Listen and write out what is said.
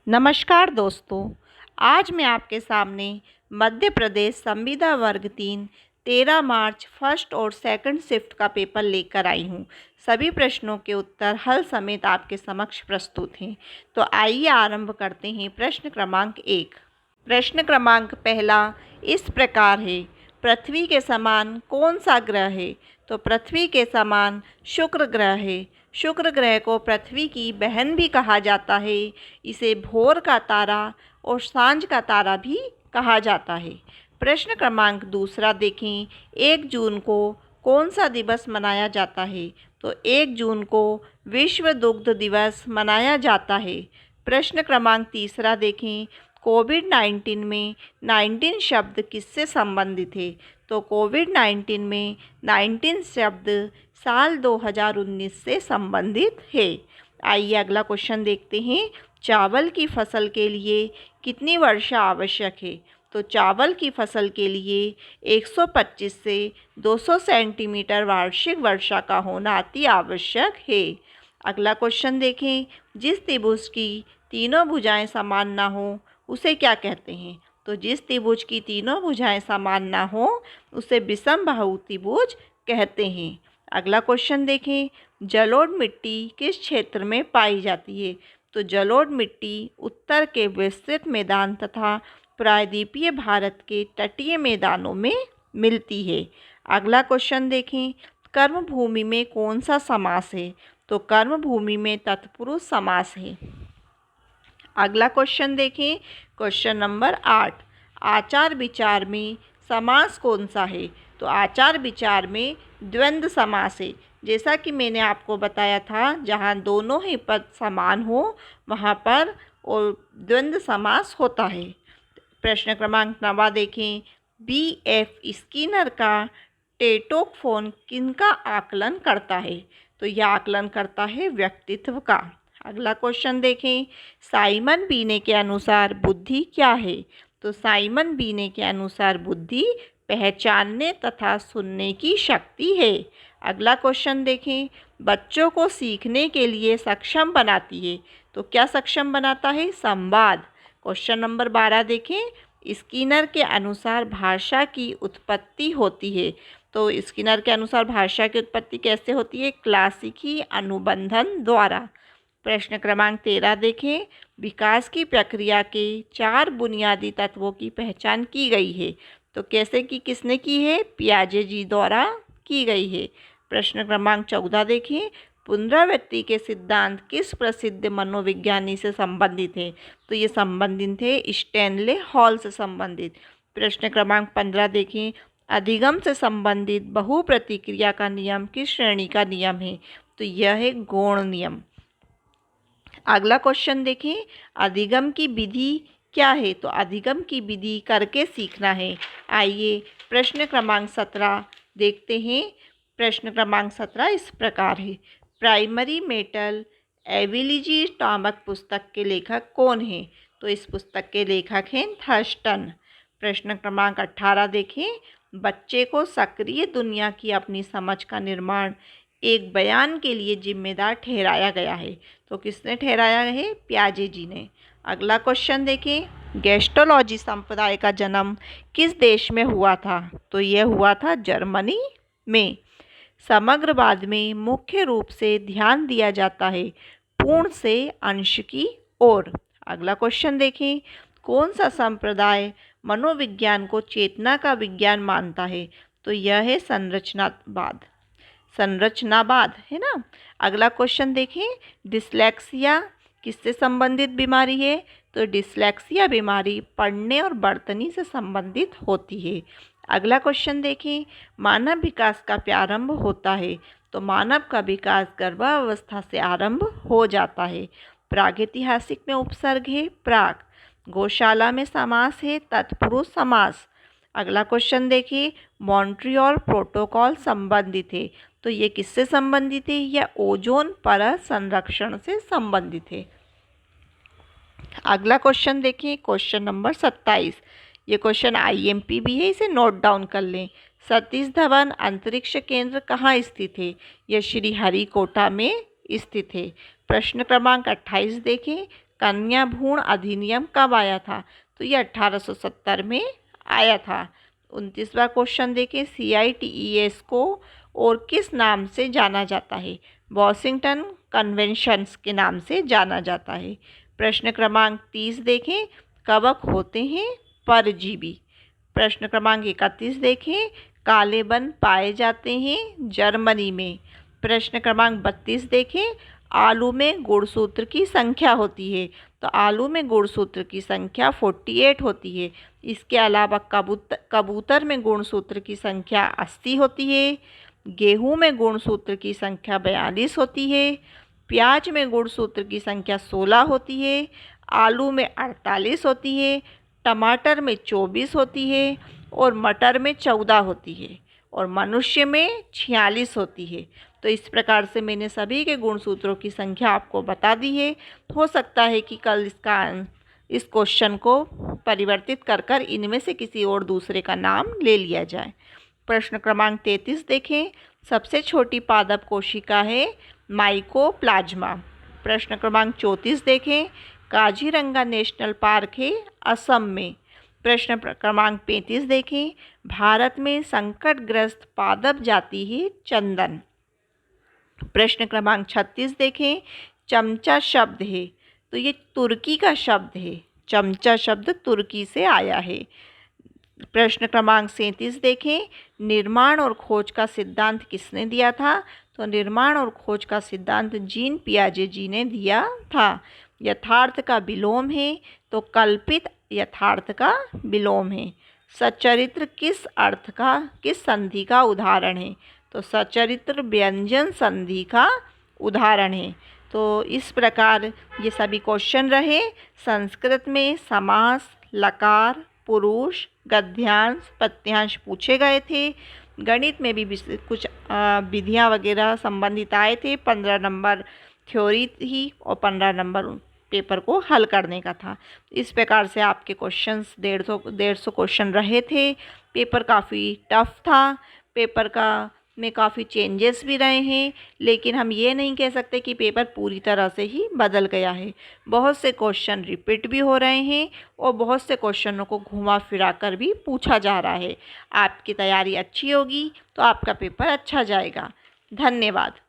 नमस्कार दोस्तों, आज मैं आपके सामने मध्य प्रदेश संविदा वर्ग 3 13 मार्च फर्स्ट और सेकंड शिफ्ट का पेपर लेकर आई हूँ। सभी प्रश्नों के उत्तर हल समेत आपके समक्ष प्रस्तुत हैं। तो आइए आरंभ करते हैं। प्रश्न क्रमांक 1। प्रश्न क्रमांक पहला इस प्रकार है, पृथ्वी के समान कौन सा ग्रह है? तो पृथ्वी के समान शुक्र ग्रह है। शुक्र ग्रह को पृथ्वी की बहन भी कहा जाता है। इसे भोर का तारा और सांझ का तारा भी कहा जाता है। प्रश्न क्रमांक दूसरा देखें, 1 जून को कौन सा दिवस मनाया जाता है? तो 1 जून को विश्व दुग्ध दिवस मनाया जाता है। प्रश्न क्रमांक तीसरा देखें, कोविड-19 में 19 शब्द किससे संबंधित है? तो कोविड-19 में 19 शब्द साल 2019 से संबंधित है। आइए अगला क्वेश्चन देखते हैं। चावल की फसल के लिए कितनी वर्षा आवश्यक है? तो चावल की फसल के लिए 125 से 200 सेंटीमीटर वार्षिक वर्षा का होना अति आवश्यक है। अगला क्वेश्चन देखें, जिस त्रिभुज की तीनों भुजाएं समान ना हो उसे क्या कहते हैं? तो जिस त्रिभुज की तीनों भुजाएं समान ना हो उसे विषमबाहु त्रिभुज कहते हैं। अगला क्वेश्चन देखें, जलोढ़ मिट्टी किस क्षेत्र में पाई जाती है? तो जलोढ़ मिट्टी उत्तर के विस्तृत मैदान तथा प्रायद्वीपीय भारत के तटीय मैदानों में मिलती है। अगला क्वेश्चन देखें, कर्म भूमि में कौन सा समास है? तो कर्म भूमि में तत्पुरुष समास है। अगला क्वेश्चन देखें, क्वेश्चन नंबर 8। आचार विचार में समास कौन सा है? तो आचार विचार में द्वंद्व समास है। जैसा कि मैंने आपको बताया था, जहाँ दोनों ही पद समान हो वहाँ पर और द्वंद्व समास होता है। प्रश्न क्रमांक 9 देखें, B.F. स्किनर का टेटोफोन किनका आकलन करता है? तो यह आकलन करता है व्यक्तित्व का। अगला क्वेश्चन देखें, साइमन बीने के अनुसार बुद्धि क्या है? तो साइमन बीने के अनुसार बुद्धि पहचानने तथा सुनने की शक्ति है। अगला क्वेश्चन देखें, बच्चों को सीखने के लिए सक्षम बनाती है। तो क्या सक्षम बनाता है? संवाद। क्वेश्चन नंबर 12 देखें, स्किनर के अनुसार भाषा की उत्पत्ति होती है। तो स्किनर के अनुसार भाषा की उत्पत्ति कैसे होती है? क्लासिकी अनुबंधन द्वारा। प्रश्न क्रमांक 13 देखें, विकास की प्रक्रिया के 4 बुनियादी तत्वों की पहचान की गई है। तो कैसे की किसने की है? पियाजे जी द्वारा की गई है। प्रश्न क्रमांक 14 देखें, पुनरावृत्ति के सिद्धांत किस प्रसिद्ध मनोविज्ञानी से संबंधित है? तो ये संबंधित है स्टैनले हॉल से संबंधित। प्रश्न क्रमांक 15 देखें, अधिगम से संबंधित बहुप्रतिक्रिया का नियम किस श्रेणी का नियम है? तो यह है गौण नियम। अगला क्वेश्चन देखें, अधिगम की विधि क्या है? तो अधिगम की विधि करके सीखना है। आइए प्रश्न क्रमांक 17 देखते हैं। प्रश्न क्रमांक 17 इस प्रकार है, प्राइमरी मेटल एबिलिटी नामक पुस्तक के लेखक कौन है? तो इस पुस्तक के लेखक हैं थर्स्टन। प्रश्न क्रमांक 18 देखें, बच्चे को सक्रिय दुनिया की अपनी समझ का निर्माण एक बयान के लिए जिम्मेदार ठहराया गया है। तो किसने ठहराया है? पियाजे जी ने। अगला क्वेश्चन देखें, गेस्टोलॉजी संप्रदाय का जन्म किस देश में हुआ था? तो यह हुआ था जर्मनी में। समग्रवाद में मुख्य रूप से ध्यान दिया जाता है पूर्ण से अंश की ओर। अगला क्वेश्चन देखें, कौन सा संप्रदाय मनोविज्ञान को चेतना का विज्ञान मानता है? तो यह है संरचनावाद। संरचनावाद है ना। अगला क्वेश्चन देखें, डिस्लेक्सिया किससे संबंधित बीमारी है? तो डिस्लेक्सिया बीमारी पढ़ने और बर्तनी से संबंधित होती है। अगला क्वेश्चन देखें, मानव विकास का प्रारंभ होता है। तो मानव का विकास गर्भावस्था से आरंभ हो जाता है। प्रागैतिहासिक में उपसर्ग है प्राग। गौशाला में समास है तत्पुरुष समास। अगला क्वेश्चन देखिए, मॉन्ट्रियल प्रोटोकॉल संबंधित है। तो ये किससे संबंधित है? यह ओजोन परत संरक्षण से संबंधित है। अगला क्वेश्चन देखिए, क्वेश्चन नंबर 27। ये क्वेश्चन IMP भी है, इसे नोट डाउन कर लें। सतीश धवन अंतरिक्ष केंद्र कहाँ स्थित है? यह श्रीहरिकोटा में स्थित है। प्रश्न क्रमांक 28 देखें, कन्या भ्रूण अधिनियम कब आया था? तो ये 1870 में आया था। 29वां क्वेश्चन देखें, CITES को और किस नाम से जाना जाता है? वॉशिंगटन कन्वेंशंस के नाम से जाना जाता है। प्रश्न क्रमांक 30 देखें, कवक होते हैं परजीवी। प्रश्न क्रमांक 31 देखें, काले बन पाए जाते हैं जर्मनी में। प्रश्न क्रमांक 32 देखें, आलू में गुणसूत्र की संख्या होती है। तो आलू में गुणसूत्र की संख्या 48 होती है। इसके अलावा कबूतर में गुणसूत्र की संख्या 80 होती है। गेहूं में गुणसूत्र की संख्या 42 होती है। प्याज में गुणसूत्र की संख्या 16 होती है। आलू में 48 होती है। टमाटर में 24 होती है और मटर में 14 होती है और मनुष्य में 46 होती है। तो इस प्रकार से मैंने सभी के गुणसूत्रों की संख्या आपको बता दी है। हो सकता है कि कल इस क्वेश्चन को परिवर्तित कर कर इनमें से किसी और दूसरे का नाम ले लिया जाए। प्रश्न क्रमांक 33 देखें, सबसे छोटी पादप कोशिका है माइकोप्लाज्मा। प्रश्न क्रमांक 34 देखें, काजीरंगा नेशनल पार्क है असम में। प्रश्न क्रमांक 35 देखें, भारत में संकटग्रस्त पादप जाति है चंदन। प्रश्न क्रमांक 36 देखें, चमचा शब्द है तो ये तुर्की का शब्द है। चमचा शब्द तुर्की से आया है। प्रश्न क्रमांक 37 देखें, निर्माण और खोज का सिद्धांत किसने दिया था? तो निर्माण और खोज का सिद्धांत जीन पियाजे जी ने दिया था। यथार्थ का विलोम है तो कल्पित यथार्थ का विलोम है। सचरित्र किस संधि का उदाहरण है? तो सचरित्र व्यंजन संधि का उदाहरण है। तो इस प्रकार ये सभी क्वेश्चन रहे। संस्कृत में समास, लकार, पुरुष, गद्यांश, पद्यांश पूछे गए थे। गणित में भी कुछ विधियाँ वगैरह संबंधित आए थे। 15 नंबर थ्योरी थी और 15 नंबर पेपर को हल करने का था। इस प्रकार से आपके क्वेश्चंस 150 क्वेश्चन रहे थे। पेपर काफ़ी टफ था। पेपर में काफ़ी चेंजेस भी रहे हैं, लेकिन हम ये नहीं कह सकते कि पेपर पूरी तरह से ही बदल गया है। बहुत से क्वेश्चन रिपीट भी हो रहे हैं और बहुत से क्वेश्चनों को घुमा फिरा कर भी पूछा जा रहा है। आपकी तैयारी अच्छी होगी तो आपका पेपर अच्छा जाएगा। धन्यवाद।